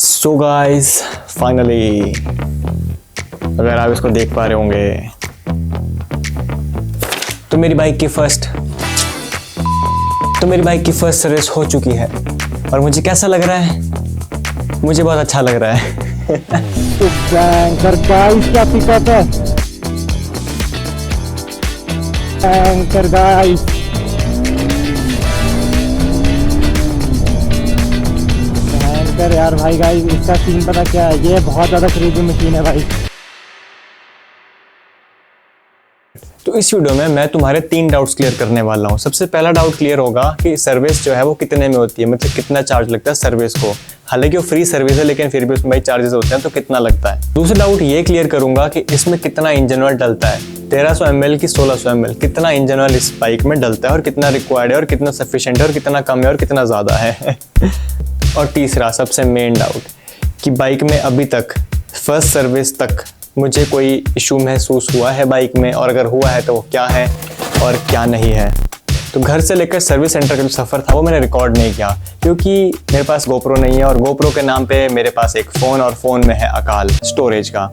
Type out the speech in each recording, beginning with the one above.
So guys finally, अगर आप इसको देख पा रहे होंगे तो मेरी बाइक की फर्स्ट सर्विस हो चुकी है और मुझे कैसा लग रहा है? मुझे बहुत अच्छा लग रहा है। यार भाई गाइस, इसका सीन पता क्या है? ये बहुत ज़्यादा क्रेजी मशीन है भाई। तो इस वीडियो में मैं तुम्हारे 3 डाउट्स क्लियर करने वाला हूँ। सबसे पहला डाउट क्लियर होगा कि सर्विस जो है वो कितने में होती है, मतलब कितना चार्ज लगता है सर्विस को। हालांकि वो फ्री सर्विस है लेकिन फिर भी उसमें भाई चार्जेस होते हैं, तो कितना लगता है। दूसरा डाउट ये क्लियर करूंगा कि इसमें कितना इंजन ऑयल डलता है, 1300 ml की 1600 ml, कितना इंजन ऑयल इस बाइक में डलता है और कितना रिक्वायर्ड है और कितना सफिशिएंट है और कितना कम है और कितना ज़्यादा है। और तीसरा सबसे मेन डाउट कि बाइक में अभी तक फर्स्ट सर्विस तक मुझे कोई इशू महसूस हुआ है बाइक में, और अगर हुआ है तो वो क्या है और क्या नहीं है। तो घर से लेकर सर्विस सेंटर का जो सफ़र था वो मैंने रिकॉर्ड नहीं किया क्योंकि मेरे पास गोप्रो नहीं है और गोप्रो के नाम पे मेरे पास एक फ़ोन और फ़ोन में है अकाल स्टोरेज का।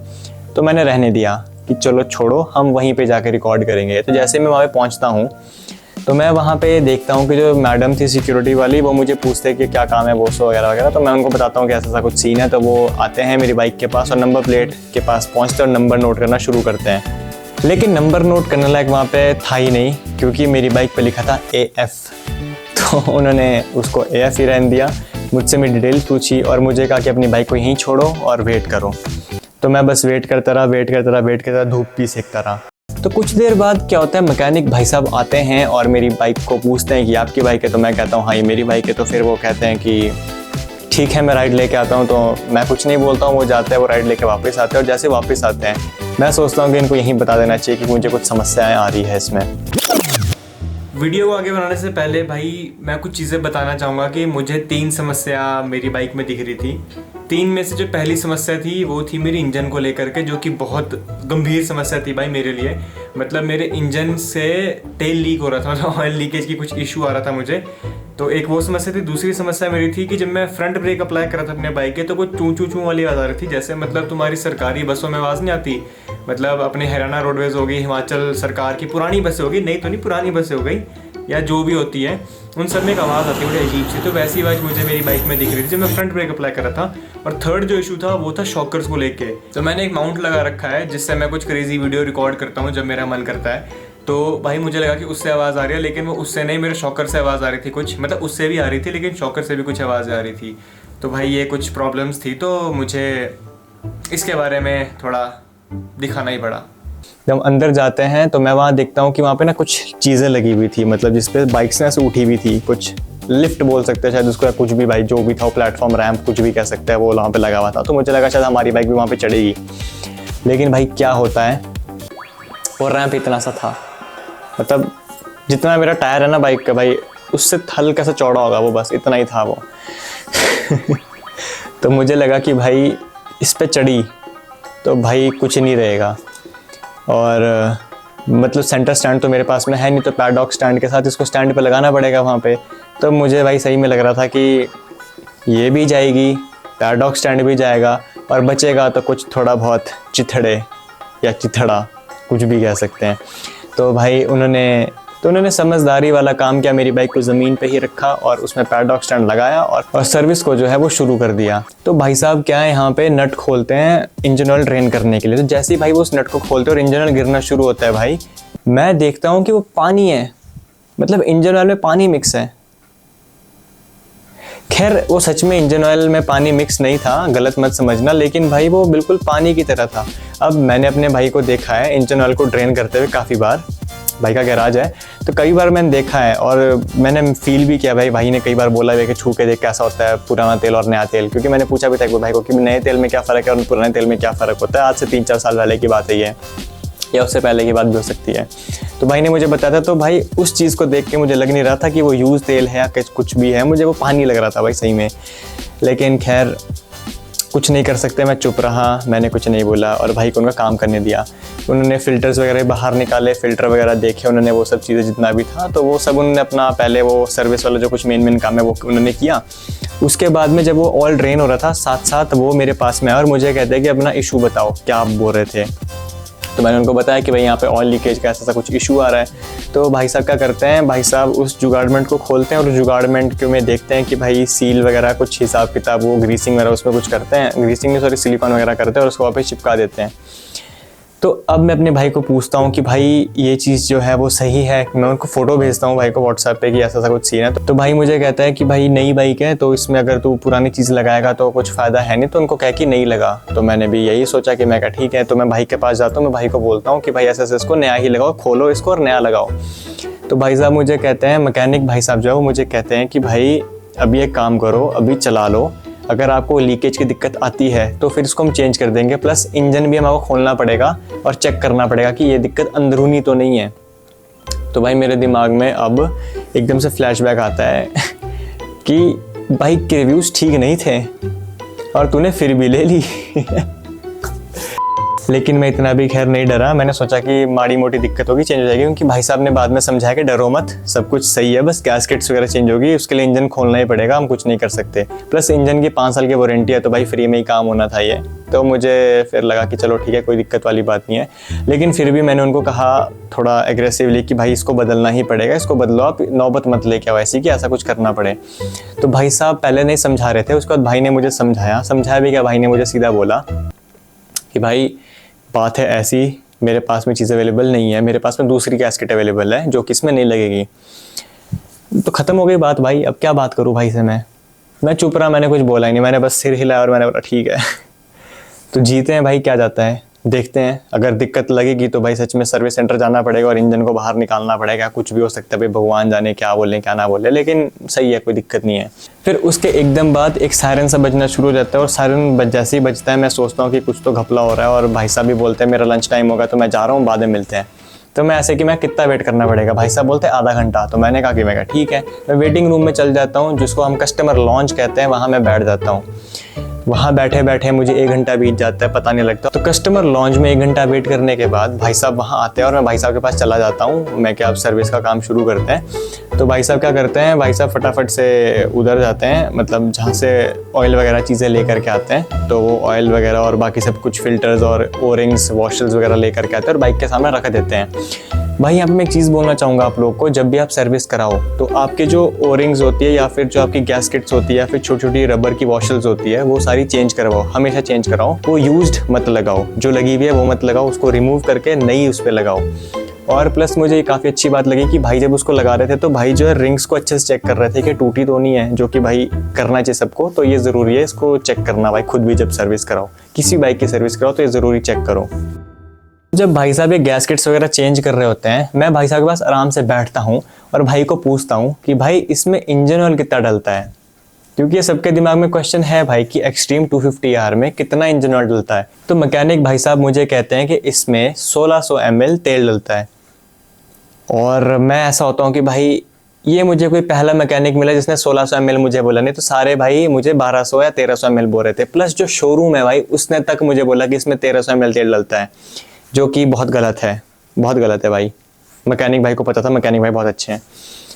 तो मैंने रहने दिया कि चलो छोड़ो, हम वहीं पे जाके रिकॉर्ड करेंगे। तो जैसे मैं वहाँ पे पहुँचता हूँ तो मैं वहाँ पे देखता हूँ कि जो मैडम थी सिक्योरिटी वाली, वो मुझे पूछते हैं कि क्या काम है बोसो वगैरह वगैरह। तो मैं उनको बताता हूँ कि ऐसा कुछ सीन है। तो वो आते हैं मेरी बाइक के पास और नंबर प्लेट के पास पहुँचते और नंबर नोट करना शुरू करते हैं। लेकिन नंबर नोट करने लायक वहाँ पे था ही नहीं क्योंकि मेरी बाइक पे लिखा था AF। तो उन्होंने उसको AF ही रहने दिया। मुझसे मेरी डिटेल पूछी और मुझे कहा कि अपनी बाइक को यहीं छोड़ो और वेट करो। तो मैं बस वेट करता रहा, धूप भी सेकता रहा। तो कुछ देर बाद क्या होता है, मैकेनिक भाई साहब आते हैं और मेरी बाइक को पूछते हैं कि आपकी बाइक है? तो मैं कहता हूँ हाँ ये मेरी बाइक है। तो फिर वो कहते हैं कि ठीक है मैं राइड लेके आता हूँ। तो मैं कुछ नहीं बोलता हूँ, वो जाते हैं, वो राइड लेके वापस आते हैं। और जैसे वापस आते हैं मैं सोचता हूँ कि इनको यहीं बता देना चाहिए कि मुझे कुछ समस्याएं आ रही है इसमें। वीडियो को आगे बनाने से पहले भाई मैं कुछ चीज़ें बताना चाहूँगा कि मुझे 3 समस्या मेरी बाइक में दिख रही थी। 3 में से जो पहली समस्या थी वो थी मेरी इंजन को लेकर के, जो कि बहुत गंभीर समस्या थी भाई मेरे लिए। मतलब मेरे इंजन से तेल लीक हो रहा था, मतलब ऑयल लीकेज की कुछ इशू आ रहा था मुझे। तो एक वो समस्या थी। दूसरी समस्या मेरी थी कि जब मैं फ्रंट ब्रेक अप्लाई कर रहा था अपने बाइक के तो कुछ चूं चूं चूं वाली आवाज़ आ रही थी। जैसे मतलब तुम्हारी सरकारी बसों में आवाज़ नहीं आती, मतलब अपने हरियाणा रोडवेज हो गई, हिमाचल सरकार की पुरानी बसें हो गई, नहीं तो नहीं पुरानी बसें हो गई या जो भी होती है, उन सब में एक आवाज़ आती है बड़ी अजीब सी। तो वैसी आवाज़ मुझे मेरी बाइक में दिख रही थी जब मैं फ्रंट ब्रेक अप्लाई कर रहा था। और थर्ड जो इशू था वो था शॉकर्स को लेके। तो मैंने एक माउंट लगा रखा है जिससे मैं कुछ क्रेजी वीडियो रिकॉर्ड करता हूँ जब मेरा मन करता है। तो भाई मुझे लगा कि उससे आवाज़ आ रही है, लेकिन वो उससे नहीं, मेरे शॉकर से आवाज़ आ रही थी कुछ, मतलब उससे भी आ रही थी लेकिन शॉकर से भी कुछ आवाज़ आ रही थी। तो भाई ये कुछ प्रॉब्लम्स थी, तो मुझे इसके बारे में थोड़ा दिखाना ही पड़ा। जब अंदर जाते हैं तो मैं वहाँ देखता हूँ कि वहाँ पे ना कुछ चीज़ें लगी हुई थी, मतलब जिस पे बाइक्स से उठी हुई थी, कुछ लिफ्ट बोल सकते हैं शायद उसको, या कुछ भी भाई जो भी था, प्लेटफॉर्म रैंप कुछ भी कह सकते हैं, वो वहाँ पे लगा हुआ था। तो मुझे लगा शायद हमारी बाइक भी वहाँ पे चढ़ेगी। लेकिन भाई क्या होता है, वो रैंप इतना सा था, मतलब जितना मेरा टायर है ना बाइक का भाई, उससे हल्का सा चौड़ा होगा वो, बस इतना ही था वो। तो मुझे लगा कि भाई इस पे चढ़ी तो भाई कुछ नहीं रहेगा। और मतलब सेंटर स्टैंड तो मेरे पास में है नहीं, तो पैडॉक स्टैंड के साथ इसको स्टैंड पे लगाना पड़ेगा वहाँ पे। तो मुझे भाई सही में लग रहा था कि ये भी जाएगी, पैडॉक स्टैंड भी जाएगा और बचेगा तो कुछ थोड़ा बहुत चिथड़े या चिथड़ा, कुछ भी कह सकते हैं। तो भाई उन्होंने समझदारी वाला काम किया, मेरी बाइक को ज़मीन पे ही रखा और उसमें पैडॉक स्टैंड लगाया और सर्विस को जो है वो शुरू कर दिया। तो भाई साहब क्या है, यहाँ पे नट खोलते हैं इंजन ऑयल ड्रेन करने के लिए। तो जैसे ही भाई वो उस नट को खोलते हैं और इंजन ऑयल गिरना शुरू होता है भाई, मैं देखता हूँ कि वो पानी है, मतलब इंजन ऑयल में पानी मिक्स है। खैर वो सच में इंजन ऑयल में पानी मिक्स नहीं था, गलत मत समझना, लेकिन भाई वो बिल्कुल पानी की तरह था। अब मैंने अपने भाई को देखा है इंजन ऑयल को ड्रेन करते हुए काफ़ी बार, भाई का गैराज है तो कई बार मैंने देखा है और मैंने फील भी किया। भाई ने कई बार बोला है कि छू के देख कैसा होता है पुराना तेल और नया तेल, क्योंकि मैंने पूछा भी था एक भाई को कि नए तेल में क्या फ़र्क है और पुराने तेल में क्या फ़र्क होता है। आज से 3-4 साल पहले की बात है ये, या उससे पहले की बात भी हो सकती है। तो भाई ने मुझे बताया था। तो भाई उस चीज़ को देख के मुझे लग नहीं रहा था कि वो यूज़ तेल है या कुछ भी है, मुझे वो पानी लग रहा था भाई सही में। लेकिन खैर कुछ नहीं कर सकते, मैं चुप रहा, मैंने कुछ नहीं बोला और भाई को उनका काम करने दिया। उन्होंने फ़िल्टर्स वगैरह बाहर निकाले, फ़िल्टर वगैरह देखे उन्होंने, वो सब चीज़ें जितना भी था तो वो सब उन्होंने अपना पहले वो सर्विस वाला जो कुछ मेन काम है वो उन्होंने किया। उसके बाद में जब वो ऑयल ड्रेन हो रहा था, साथ साथ वो मेरे पास में आए और मुझे कहते हैं कि अपना इशू बताओ, क्या आप बोल रहे थे। तो मैंने उनको बताया कि भाई यहाँ पे ऑयल लीकेज का ऐसा कुछ इशू आ रहा है। तो भाई साहब क्या करते हैं, भाई साहब उस जुगाड़मेंट को खोलते हैं और उस जुगाड़मेंट में देखते हैं कि भाई सील वगैरह कुछ हिसाब किताब, वो ग्रीसिंग वगैरह उसमें कुछ करते हैं, ग्रीसिंग में सॉरी सिलिकॉन वगैरह करते हैं और उसको वापस चिपका देते हैं। तो अब मैं अपने भाई को पूछता हूँ कि भाई ये चीज़ जो है वो सही है। मैं उनको फ़ोटो भेजता हूँ भाई को व्हाट्सएप पे कि ऐसा ऐसा कुछ सीन है। तो भाई मुझे कहता है कि भाई नई बाइक है तो इसमें अगर तू पुरानी चीज़ लगाएगा तो कुछ फ़ायदा है नहीं, तो उनको कह कि नहीं लगा। तो मैंने भी यही सोचा कि मैं कहा ठीक है। तो मैं भाई के पास जाता हूँ, मैं भाई को बोलता हूँ कि भाई ऐसे ऐसे इसको नया ही लगाओ, खोलो इसको और नया लगाओ। तो भाई साहब मुझे कहते हैं, मैकेनिक भाई साहब जो है वो मुझे कहते हैं कि भाई अभी एक काम करो, अभी चला लो, अगर आपको लीकेज की दिक्कत आती है तो फिर इसको हम चेंज कर देंगे, प्लस इंजन भी हमें खोलना पड़ेगा और चेक करना पड़ेगा कि ये दिक्कत अंदरूनी तो नहीं है। तो भाई मेरे दिमाग में अब एकदम से फ्लैशबैक आता है कि बाइक के रिव्यूज़ ठीक नहीं थे और तूने फिर भी ले ली। लेकिन मैं इतना भी खैर नहीं डरा, मैंने सोचा कि माड़ी मोटी दिक्कत होगी, चेंज हो जाएगी, क्योंकि भाई साहब ने बाद में समझाया कि डरो मत, सब कुछ सही है, बस गैस्केट्स वगैरह चेंज होगी, उसके लिए इंजन खोलना ही पड़ेगा, हम कुछ नहीं कर सकते, प्लस इंजन की 5 साल की वारंटी है तो भाई फ्री में ही काम होना था ये। तो मुझे फिर लगा कि चलो ठीक है, कोई दिक्कत वाली बात नहीं है। लेकिन फिर भी मैंने उनको कहा थोड़ा एग्रेसिवली कि भाई इसको बदलना ही पड़ेगा, इसको बदलो, आप नौबत मत लेके आओ ऐसी कि ऐसा कुछ करना पड़े। तो भाई साहब पहले नहीं समझा रहे थे, उसके बाद भाई ने मुझे समझाया भी क्या, भाई ने मुझे सीधा बोला कि भाई बात है ऐसी, मेरे पास में चीज़ अवेलेबल नहीं है, मेरे पास में दूसरी गैस्केट अवेलेबल है जो कि इसमें नहीं लगेगी। तो ख़त्म हो गई बात भाई, अब क्या बात करूँ भाई से मैं चुप रहा, मैंने कुछ बोला ही नहीं, मैंने बस सिर हिलाया और मैंने बोला ठीक है। तो जीते हैं भाई, क्या जाता है, देखते हैं, अगर दिक्कत लगेगी तो भाई सच में सर्विस सेंटर जाना पड़ेगा और इंजन को बाहर निकालना पड़ेगा, कुछ भी हो सकता है भाई, भगवान जाने क्या बोले क्या ना बोले, लेकिन सही है, कोई दिक्कत नहीं है। फिर उसके एकदम बाद एक सायरन सा बजना शुरू हो जाता है और सायरन जैसे ही बजता है मैं सोचता हूँ कि कुछ तो घपला हो रहा है और भाई साहब भी बोलते हैं मेरा लंच टाइम होगा तो मैं जा रहा हूँ, बाद में मिलते हैं। तो मैं ऐसे कि मैं कितना वेट करना पड़ेगा, भाई साहब बोलते हैं आधा घंटा। तो मैंने कहा कि मैं कहा ठीक है, मैं वेटिंग रूम में चल जाता हूँ, जिसको हम कस्टमर लॉन्च कहते हैं, वहाँ मैं बैठ जाता हूँ। वहाँ बैठे बैठे मुझे 1 घंटा बीत जाता है, पता नहीं लगता। तो कस्टमर लॉन्च में 1 घंटा वेट करने के बाद भाई साहब वहाँ आते हैं और मैं भाई साहब के पास चला जाता हूँ, मैं क्या अब सर्विस का काम शुरू करते हैं। तो भाई साहब क्या करते हैं, भाई साहब फटाफट से उधर जाते हैं, मतलब जहाँ से ऑयल वगैरह चीज़ें लेकर के आते हैं, तो वो ऑयल वगैरह और बाकी सब कुछ फिल्टर्स और ओरिंग्स वॉशर्स वगैरह लेकर के आते हैं और बाइक के सामने रख देते हैं। भाई यहाँ पे मैं एक चीज़ बोलना चाहूँगा आप लोगों को, जब भी आप सर्विस कराओ तो आपके जो ओरिंग्स होती है या फिर जो आपकी गैस्केट्स होती है या फिर छोटी छोटी रबर की वॉशल्स होती है, वो सारी चेंज करवाओ, हमेशा चेंज कराओ। वो यूज्ड मत लगाओ, जो लगी हुई है वो मत लगाओ, उसको रिमूव करके नई उस पर लगाओ। और प्लस मुझे काफ़ी अच्छी बात लगी कि भाई जब उसको लगा रहे थे तो भाई जो है रिंग्स को अच्छे से चेक कर रहे थे कि टूटी तो नहीं है, जो कि भाई करना चाहिए सबको। तो ये ज़रूरी है इसको चेक करना भाई, खुद भी जब सर्विस कराओ, किसी बाइक की सर्विस कराओ तो ये ज़रूरी चेक करो। जब भाई साहब ये गैस्केट्स वगैरह चेंज कर रहे होते हैं, मैं भाई साहब के पास आराम से बैठता हूँ और भाई को पूछता हूँ कि भाई इसमें इंजन ऑयल कितना डलता है, क्योंकि ये सबके दिमाग में क्वेश्चन है भाई कि एक्सट्रीम 250R में कितना इंजन ऑयल डलता है। तो मैकेनिक भाई साहब मुझे कहते हैं कि इसमें 1600 ml तेल डलता है। और मैं ऐसा होता हूँ कि भाई ये मुझे कोई पहला मैकेनिक मिला जिसने 1600 ml मुझे बोला, नहीं तो सारे भाई मुझे 1200 या 1300 ml बोल रहे थे। प्लस जो शोरूम है भाई उसने तक मुझे बोला कि इसमें 1300 ml तेल डलता है, जो कि बहुत गलत है, बहुत गलत है भाई। मैकेनिक भाई को पता था, मैकेनिक भाई बहुत अच्छे हैं।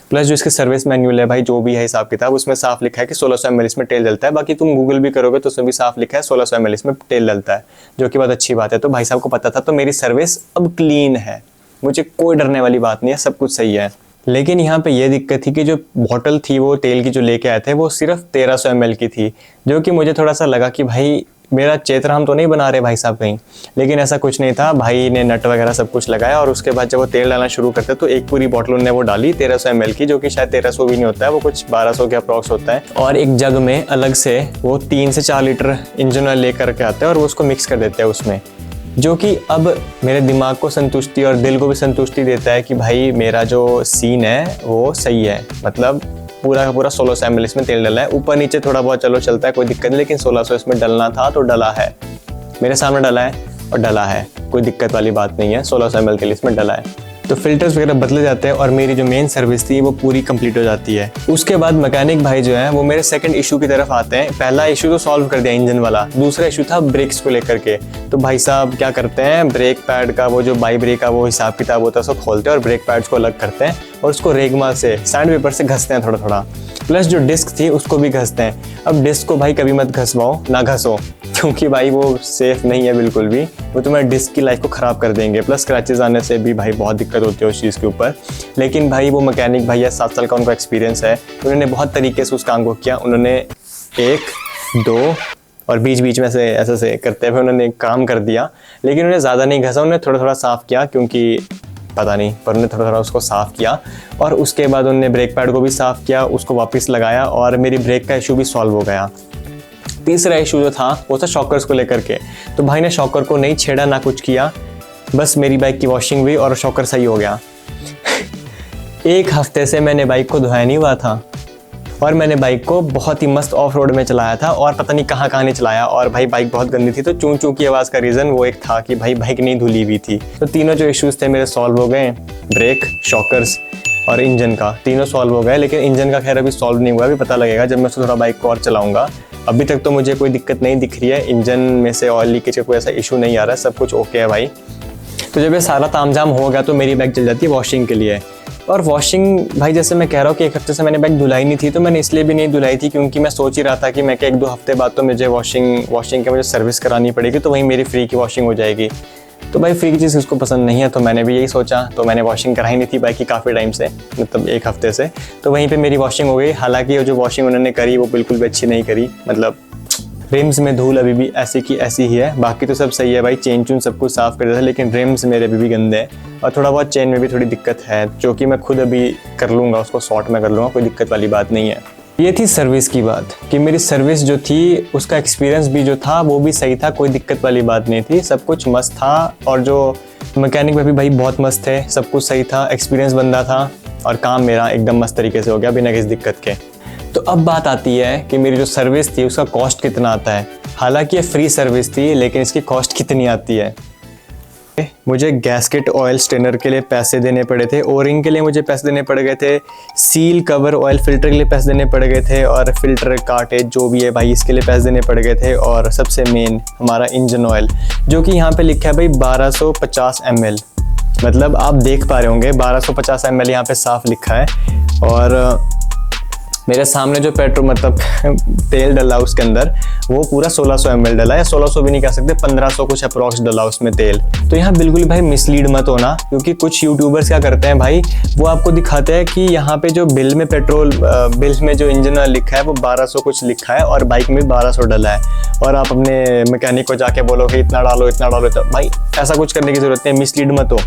प्लस जो इसके सर्विस मैन्यूअल है भाई, जो भी है हिसाब किताब, उसमें साफ लिखा है कि 1600 ml इसमें तेल डलता है। बाकी तुम गूगल भी करोगे तो उसमें भी साफ लिखा है 1600 ml इसमें तेल डलता है, जो कि बहुत अच्छी बात है। तो भाई साहब को पता था, तो मेरी सर्विस अब क्लीन है, मुझे कोई डरने वाली बात नहीं है, सब कुछ सही है। लेकिन यहाँ पे ये दिक्कत थी कि जो बॉटल थी वो तेल की जो लेके आए थे वो सिर्फ 1300 ml की थी, जो कि मुझे थोड़ा सा लगा कि भाई मेरा चेतराम तो नहीं बना रहे भाई साहब कहीं। लेकिन ऐसा कुछ नहीं था, भाई ने नट वगैरह सब कुछ लगाया और उसके बाद जब वो तेल डालना शुरू करते तो एक पूरी बॉटल उन्होंने वो डाली 1300 ml की, जो कि शायद 1300 भी नहीं होता है, वो कुछ 1200 के अप्रॉक्स होता है। और एक जग में अलग से वो 3 से 4 लीटर इंजन ऑयल लेकर के आते हैं और वो उसको मिक्स कर देते हैं उसमें, जो कि अब मेरे दिमाग को संतुष्टि और दिल को भी संतुष्टि देता है कि भाई मेरा जो सीन है वो सही है। मतलब पूरा का पूरा 1600 ml इसमें तेल डला है, ऊपर नीचे थोड़ा बहुत चलो चलता है, कोई दिक्कत नहीं, लेकिन 1600 इसमें डलना था तो डला है, मेरे सामने डला है और डला है, कोई दिक्कत वाली बात नहीं है, 1600 ml के लिए इसमें डला है। तो फिल्टर्स वगैरह बदले जाते हैं और मेरी जो मेन सर्विस थी वो पूरी कंप्लीट हो जाती है। उसके बाद मैकेनिक भाई जो है वो मेरे सेकंड इशू की तरफ आते हैं। पहला इशू तो सॉल्व कर दिया इंजन वाला, दूसरा इशू था ब्रेक्स को लेकर के। तो भाई साहब क्या करते हैं, ब्रेक पैड का वो जो बाई ब्रेक का वो हिसाब किताब होता है उसको खोलते हैं और ब्रेक पैड्स को अलग करते हैं और उसको रेगमा से सैंड पेपर से घसते हैं थोड़ा थोड़ा, प्लस जो डिस्क थी उसको भी घसते हैं। अब डिस्क को भाई कभी मत घसवाओ, ना घसो, क्योंकि भाई वो सेफ नहीं है बिल्कुल भी, वो तुम्हारे डिस्क की लाइफ को ख़राब कर देंगे। प्लस क्रैचेस आने से भी भाई बहुत दिक्कत होती है उस चीज़ के ऊपर। लेकिन भाई वो मैकेनिक भैया 7 साल का उनका एक्सपीरियंस है, उन्होंने बहुत तरीके से उस काम को किया। उन्होंने 1 2 और बीच बीच में से ऐसे से करते हुए उन्होंने काम कर दिया, लेकिन उन्होंने ज़्यादा नहीं घसा, उन्होंने थोड़ा थोड़ा साफ़ किया, क्योंकि पता नहीं पर उन्होंने थोड़ा थोड़ा उसको साफ़ किया। और उसके बाद उन्होंने ब्रेक पैड को भी साफ़ किया, उसको वापस लगाया और मेरी ब्रेक का इशू भी सॉल्व हो गया। तीसरा इशू जो था वो था शॉकर्स को लेकर के। तो भाई ने शॉकर को नहीं छेड़ा ना कुछ किया, बस मेरी बाइक की वॉशिंग हुई और शॉकर सही हो गया। 1 हफ्ते से मैंने बाइक को धोया नहीं हुआ था और मैंने बाइक को बहुत ही मस्त ऑफ रोड में चलाया था और पता नहीं कहाँ कहाँ नहीं चलाया। और भाई बाइक बहुत गंदी थी, तो चूं चूं की आवाज़ का रीज़न वो एक था कि भाई बाइक नहीं धुली हुई थी। तो तीनों जो इश्यूज़ थे मेरे सॉल्व हो गए, ब्रेक, शॉकर्स और इंजन का, तीनों सॉल्व हो गए। लेकिन इंजन का खैर अभी सॉल्व नहीं हुआ, अभी पता लगेगा जब मैं थोड़ा बाइक को और चलाऊँगा। अभी तक तो मुझे कोई दिक्कत नहीं दिख रही है, इंजन में से ऑयल लीकेज का कोई ऐसा इशू नहीं आ रहा है, सब कुछ ओके है भाई। तो जब ये सारा तामझाम हो गया तो मेरी बाइक चल जाती है वॉशिंग के लिए। और वॉशिंग भाई जैसे मैं कह रहा हूँ कि 1 हफ्ते से मैंने बाइक धुलाई नहीं थी, तो मैंने इसलिए भी नहीं धुलाई थी क्योंकि मैं सोच ही रहा था कि मैं 1-2 हफ्ते बाद तो मुझे वॉशिंग के मुझे सर्विस करानी पड़ेगी, तो वहीं मेरी फ्री की वॉशिंग हो जाएगी। तो भाई फ्री की चीज़ इसको पसंद नहीं है, तो मैंने भी यही सोचा, तो मैंने वॉशिंग कराई नहीं थी बाइक की काफ़ी टाइम से, मतलब 1 हफ्ते से। तो वहीं पे मेरी वॉशिंग हो गई। हालांकि वो जो वॉशिंग उन्होंने करी वो बिल्कुल भी अच्छी नहीं करी, मतलब रिम्स में धूल अभी भी ऐसी की ऐसी ही है, बाकी तो सब सही है भाई, चेन चून सब कुछ साफ़ कर दिया था, लेकिन रिम्स मेरे अभी भी गंदे हैं और थोड़ा बहुत चेन में भी थोड़ी दिक्कत है, जो कि मैं खुद अभी कर लूँगा, उसको शॉर्ट में कर लूँगा, कोई दिक्कत वाली बात नहीं है। ये थी सर्विस की बात कि मेरी सर्विस जो थी उसका एक्सपीरियंस भी जो था वो भी सही था, कोई दिक्कत वाली बात नहीं थी, सब कुछ मस्त था। और जो मैकेनिक भी भाई बहुत मस्त थे, सब कुछ सही था, एक्सपीरियंस बंदा था और काम मेरा एकदम मस्त तरीके से हो गया बिना किसी दिक्कत के। तो अब बात आती है कि मेरी जो सर्विस थी उसका कॉस्ट कितना आता है। हालांकि ये फ्री सर्विस थी, लेकिन इसकी कॉस्ट कितनी आती है। मुझे गैस्केट ऑयल स्टेनर के लिए पैसे देने पड़े थे, ओरिंग के लिए मुझे पैसे देने पड़ गए थे, सील कवर ऑयल फिल्टर के लिए पैसे देने पड़ गए थे, और फिल्टर कार्टेज जो भी है भाई इसके लिए पैसे देने पड़ गए थे। और सबसे मेन हमारा इंजन ऑयल, जो कि यहाँ पे लिखा है भाई 1250 ml, मतलब आप देख पा रहे होंगे 1250 ml यहाँ पे साफ लिखा है। और मेरे सामने जो पेट्रोल मतलब तेल डला उसके अंदर वो पूरा 1600 ml डला, या 1600 भी नहीं कह सकते, 1500 कुछ अप्रॉक्स डला उसमें तेल। तो यहाँ बिल्कुल भाई मिसलीड मत होना, क्योंकि कुछ यूट्यूबर्स क्या करते हैं भाई, वो आपको दिखाते हैं कि यहाँ पे जो बिल में पेट्रोल बिल में जो इंजन ऑयल लिखा है वो 1200 कुछ लिखा है और बाइक में 1200 डला है, और आप अपने मैकेनिक को जाके बोलो कि इतना डालो इतना डालो। तो भाई ऐसा कुछ करने की ज़रूरत नहीं, मिसलीड मत हो।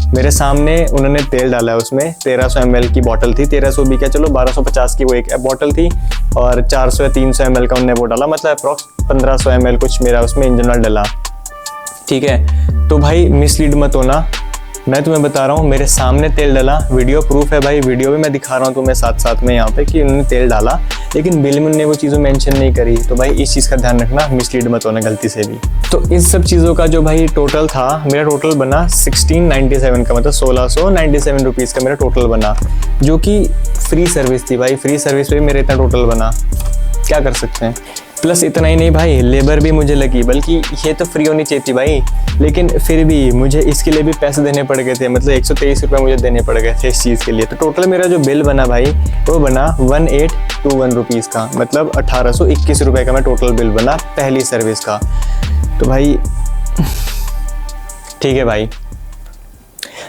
मेरे सामने उन्होंने तेल डाला है, उसमें 1300 ml की बॉटल थी, 1300 भी क्या चलो 1250 की वो एक बॉटल थी, और 400 या 300 ml का उन्होंने वो डाला, मतलब अप्रॉक्स 1500 ml कुछ मेरा उसमें इंजन ऑयल डला। ठीक है, तो भाई मिसलीड मत होना, मैं तुम्हें बता रहा हूँ मेरे सामने तेल डाला, वीडियो प्रूफ है भाई, वीडियो भी मैं दिखा रहा हूँ तुम्हें साथ साथ में यहाँ पे कि उन्होंने तेल डाला, लेकिन बिल में उन्होंने वो चीज़ें मेंशन नहीं करी। तो भाई इस चीज़ का ध्यान रखना, मिसलीड मत होना गलती से भी। तो इस सब चीज़ों का जो भाई टोटल था, मेरा टोटल बना 1697 का, मतलब 1697 रुपीज़ का मेरा टोटल बना, जो कि फ्री सर्विस थी भाई, फ्री सर्विस पे मेरा इतना टोटल बना, क्या कर सकते हैं। प्लस इतना ही नहीं भाई, लेबर भी मुझे लगी, बल्कि ये तो फ्री होनी चाहिए थी भाई, लेकिन फिर भी मुझे इसके लिए भी पैसे देने पड़ गए थे, मतलब 123 रुपये मुझे देने पड़ गए थे इस चीज़ के लिए। तो टोटल मेरा जो बिल बना भाई वो बना 1821 रुपीज़ का, मतलब 1821 रुपये का मैं टोटल बिल बना पहली सर्विस का। तो भाई ठीक है भाई,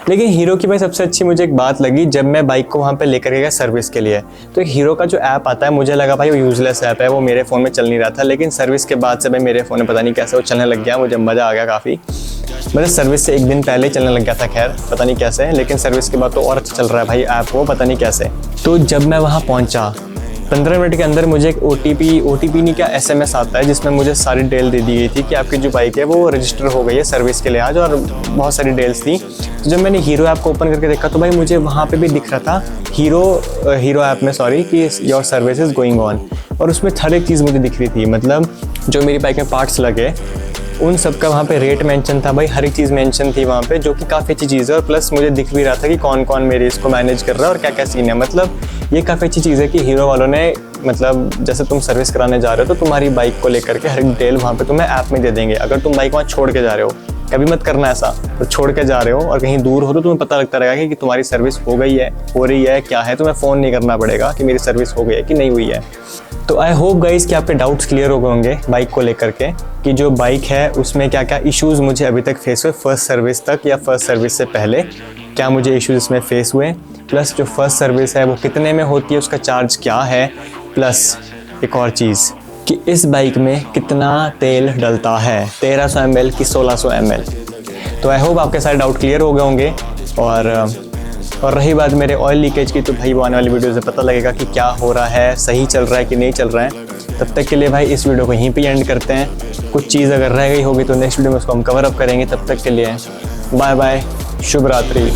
लेकिन हीरो की भाई सबसे अच्छी मुझे एक बात लगी, जब मैं बाइक को वहाँ पे लेकर गया सर्विस के लिए, तो एक हीरो का जो ऐप आता है, मुझे लगा भाई वो यूजलेस ऐप है, वो मेरे फ़ोन में चल नहीं रहा था, लेकिन सर्विस के बाद से भाई मेरे फ़ोन में पता नहीं कैसे वो चलने लग गया, मुझे मज़ा आ गया काफ़ी। मतलब सर्विस से 1 दिन पहले ही चलने लग गया था, खैर पता नहीं कैसे, लेकिन सर्विस के बाद तो और अच्छा चल रहा है भाई ऐप, वो पता नहीं कैसे। तो जब मैं वहाँ पहुँचा 15 मिनट के अंदर मुझे एक OTP नहीं क्या SMS आता है, जिसमें मुझे सारी डिटेल दे दी गई थी कि आपकी जो बाइक है वो रजिस्टर हो गई है सर्विस के लिए आज, और बहुत सारी डिटेल्स थी। तो जब मैंने हीरो ऐप को ओपन करके देखा तो भाई मुझे वहाँ पे भी दिख रहा था हीरो ऐप में कि your service is going on, और उसमें हर एक चीज़ मुझे दिख रही थी, मतलब जो मेरी बाइक में पार्ट्स लगे उन सब का वहाँ पे रेट मेंशन था भाई, हर एक चीज़ मेंशन थी वहाँ पे, जो कि काफ़ी अच्छी चीज़ है। और प्लस मुझे दिख भी रहा था कि कौन कौन मेरे इसको मैनेज कर रहा है और क्या क्या सीन है। मतलब ये काफ़ी अच्छी चीज़ है कि हीरो वालों ने, मतलब जैसे तुम सर्विस कराने जा रहे हो तो तुम्हारी बाइक को लेकर के हर एक डिटेल वहाँ पे तुम्हें ऐप में दे देंगे। अगर तुम बाइक वहाँ छोड़ के जा रहे हो, कभी मत करना ऐसा, तो छोड़ के जा रहे हो और कहीं दूर हो तो तुम्हें पता लगता रहेगा कि तुम्हारी सर्विस हो गई है, हो रही है, क्या है। तुम्हें फ़ोन नहीं करना पड़ेगा कि मेरी सर्विस हो गई है कि नहीं हुई है। तो आई होप गाइस कि आपके डाउट्स क्लियर हो गए होंगे बाइक को लेकर के, कि जो बाइक है उसमें क्या क्या इश्यूज़ मुझे अभी तक फेस हुए फर्स्ट सर्विस तक या फर्स्ट सर्विस से पहले, क्या मुझे इश्यूज़ इसमें फेस हुए। प्लस जो फर्स्ट सर्विस है वो कितने में होती है, उसका चार्ज क्या है। प्लस एक और चीज़ कि इस बाइक में कितना तेल डलता है, 1300 ml की 1600 ml। तो आई होप आपके सारे डाउट क्लियर हो गए होंगे। और रही बात मेरे ऑयल लीकेज की, तो भाई वो आने वाली वीडियो से पता लगेगा कि क्या हो रहा है, सही चल रहा है कि नहीं चल रहा है। तब तक के लिए भाई इस वीडियो को यहीं पे एंड करते हैं। कुछ चीज़ अगर रह गई होगी तो नेक्स्ट वीडियो में उसको हम कवर अप करेंगे। तब तक के लिए बाय बाय, शुभ रात्रि।